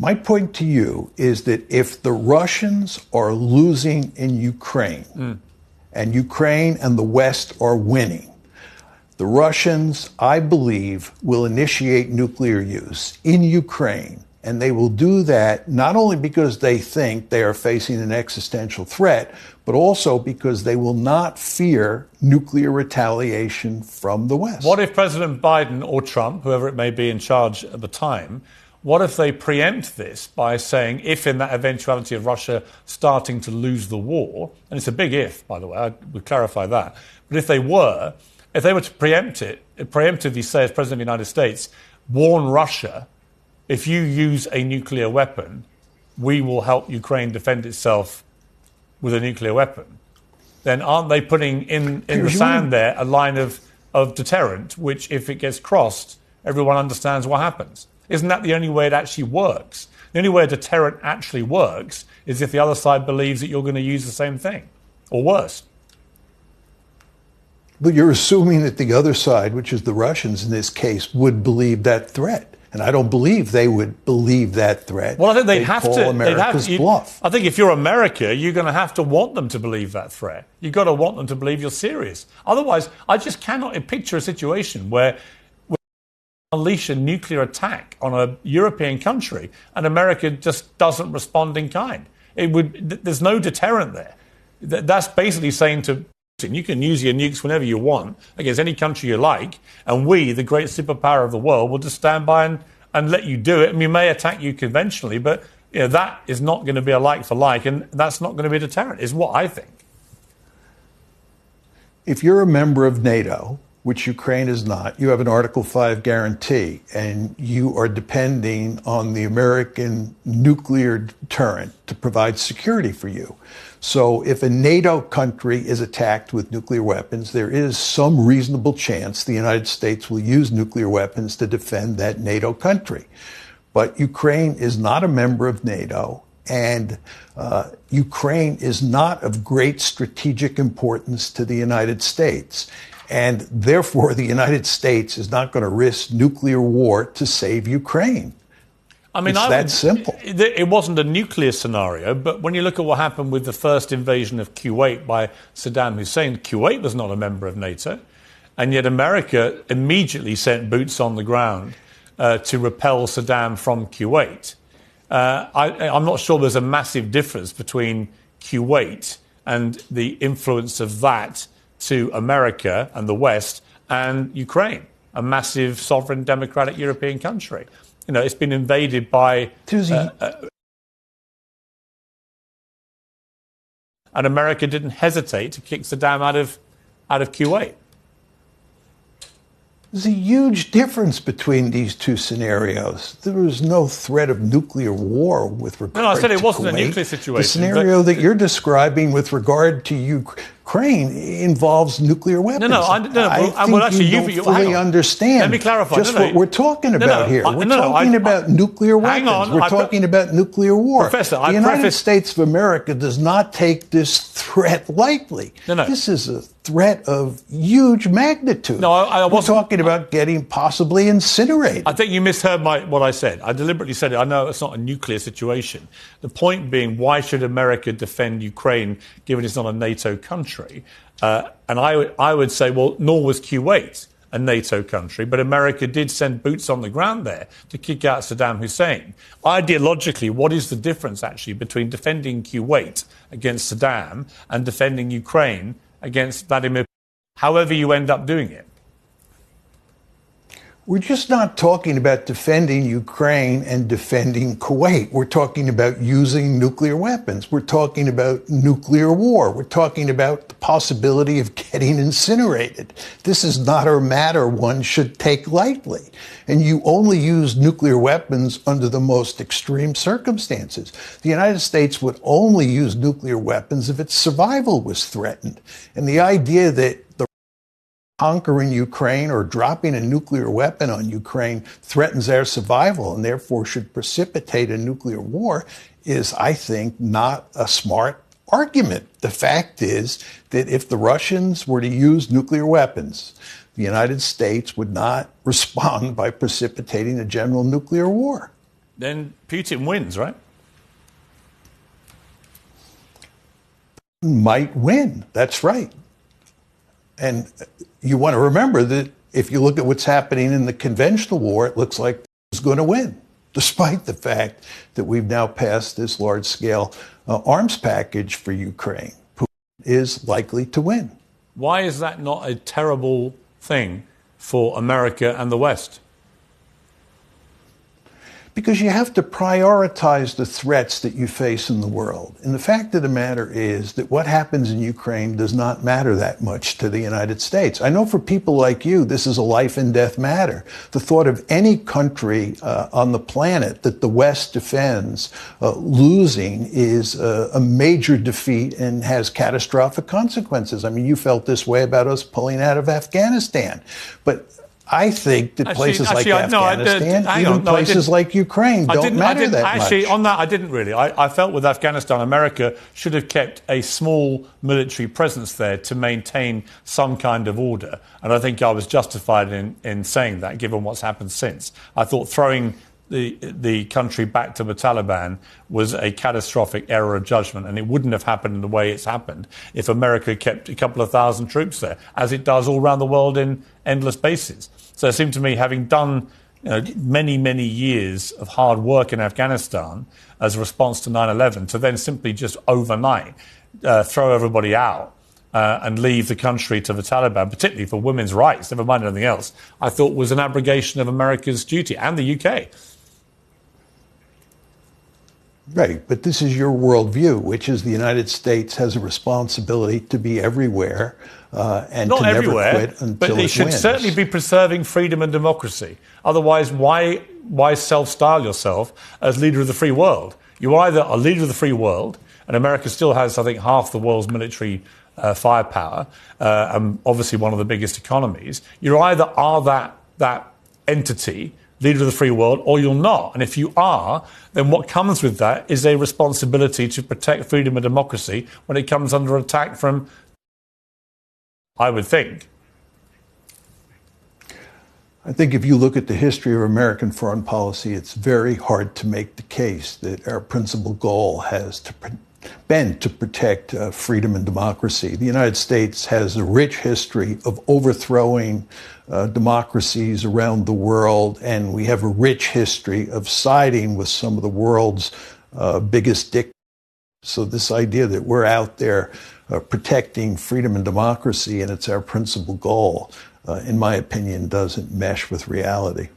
My point to you is that if the Russians are losing in Ukraine and Ukraine and the West are winning, the Russians, I believe, will initiate nuclear use in Ukraine. And they will do that not only because they think they are facing an existential threat, but also because they will not fear nuclear retaliation from the West. What if President Biden or Trump, whoever it may be in charge at the time, what if they preempt this by saying, if in that eventuality of Russia starting to lose the war, and it's a big if, by the way, I would clarify that, but if they were to preempt it, preemptively say as President of the United States, warn Russia, if you use a nuclear weapon, we will help Ukraine defend itself with a nuclear weapon, then aren't they putting in the sand there a line of deterrent, which if it gets crossed, everyone understands what happens? Isn't that the only way it actually works? The only way a deterrent actually works is if the other side believes that you're going to use the same thing, or worse. But you're assuming that the other side, which is the Russians in this case, would believe that threat. And I don't believe they would believe that threat. Well, I think they'd have to. America's bluff. I think if you're America, you're going to have to want them to believe that threat. You've got to want them to believe you're serious. Otherwise, I just cannot picture a situation where we unleash a nuclear attack on a European country and America just doesn't respond in kind. There's no deterrent there. That's basically saying to Putin, you can use your nukes whenever you want against any country you like, and we, the great superpower of the world, will just stand by and let you do it. And we may attack you conventionally, but that is not going to be a like for like, and that's not going to be a deterrent, is what I think. If you're a member of NATO, which Ukraine is not, you have an Article 5 guarantee, and you are depending on the American nuclear deterrent to provide security for you. So if a NATO country is attacked with nuclear weapons, there is some reasonable chance the United States will use nuclear weapons to defend that NATO country. But Ukraine is not a member of NATO, and Ukraine is not of great strategic importance to the United States. And therefore, the United States is not going to risk nuclear war to save Ukraine. I mean, it's that simple. It wasn't a nuclear scenario, but when you look at what happened with the first invasion of Kuwait by Saddam Hussein, Kuwait was not a member of NATO, and yet America immediately sent boots on the ground to repel Saddam from Kuwait. I'm not sure there's a massive difference between Kuwait and the influence of that to America and the West and Ukraine, a massive sovereign democratic European country. It's been invaded by and America didn't hesitate to kick Saddam out of Kuwait. There's a huge difference between these two scenarios. There was no threat of nuclear war with regard to No, I said it wasn't Kuwait. a nuclear situation. The scenario that you're describing with regard to Ukraine involves nuclear weapons. I think you don't fully understand. Let me clarify. Just what we're talking about here. We're talking about nuclear weapons. We're talking about nuclear war. Professor, the United States of America does not take this threat lightly. This is a threat of huge magnitude. We're talking about getting possibly incinerated. I think you misheard what I said. I deliberately said it. I know it's not a nuclear situation. The point being, why should America defend Ukraine given it's not a NATO country? And I would say, well, nor was Kuwait a NATO country, but America did send boots on the ground there to kick out Saddam Hussein. Ideologically, what is the difference actually between defending Kuwait against Saddam and defending Ukraine against Vladimir Putin, however you end up doing it? We're just not talking about defending Ukraine and defending Kuwait. We're talking about using nuclear weapons. We're talking about nuclear war. We're talking about the possibility of getting incinerated. This is not a matter one should take lightly. And you only use nuclear weapons under the most extreme circumstances. The United States would only use nuclear weapons if its survival was threatened. And the idea that conquering Ukraine or dropping a nuclear weapon on Ukraine threatens their survival and therefore should precipitate a nuclear war is, I think, not a smart argument. The fact is that if the Russians were to use nuclear weapons, the United States would not respond by precipitating a general nuclear war. then Putin wins, right? Might win. That's right. And you want to remember that if you look at what's happening in the conventional war, it looks like Putin's going to win, despite the fact that we've now passed this large-scale arms package for Ukraine. Putin is likely to win. Why is that not a terrible thing for America and the West? Because you have to prioritize the threats that you face in the world. And the fact of the matter is that what happens in Ukraine does not matter that much to the United States. I know for people like you, this is a life and death matter. The thought of any country on the planet that the West defends losing is a major defeat and has catastrophic consequences. I mean, you felt this way about us pulling out of Afghanistan. But I think that places like Afghanistan, even places like Ukraine, don't matter that much. Actually, on that, I didn't really. I felt with Afghanistan, America should have kept a small military presence there to maintain some kind of order. And I think I was justified in saying that, given what's happened since. I thought throwing the country back to the Taliban was a catastrophic error of judgment, and it wouldn't have happened in the way it's happened if America kept a couple of thousand troops there, as it does all around the world in endless bases. So it seemed to me, having done many, many years of hard work in Afghanistan as a response to 9/11, to then simply just overnight throw everybody out and leave the country to the Taliban, particularly for women's rights, never mind anything else, I thought was an abrogation of America's duty, and the UK. Right, but this is your worldview, which is the United States has a responsibility to be everywhere and not to everywhere, never quit until but it should wins. certainly be preserving freedom and democracy. Otherwise, why self-style yourself as leader of the free world? You either are leader of the free world, and America still has, I think, half the world's military firepower, and obviously one of the biggest economies. You either are that entity, leader of the free world, or you're not. And if you are, then what comes with that is a responsibility to protect freedom and democracy when it comes under attack from, I would think. I think if you look at the history of American foreign policy, it's very hard to make the case that our principal goal has been to protect freedom and democracy. The United States has a rich history of overthrowing democracies around the world, and we have a rich history of siding with some of the world's biggest dictators. So this idea that we're out there protecting freedom and democracy and it's our principal goal, in my opinion, doesn't mesh with reality.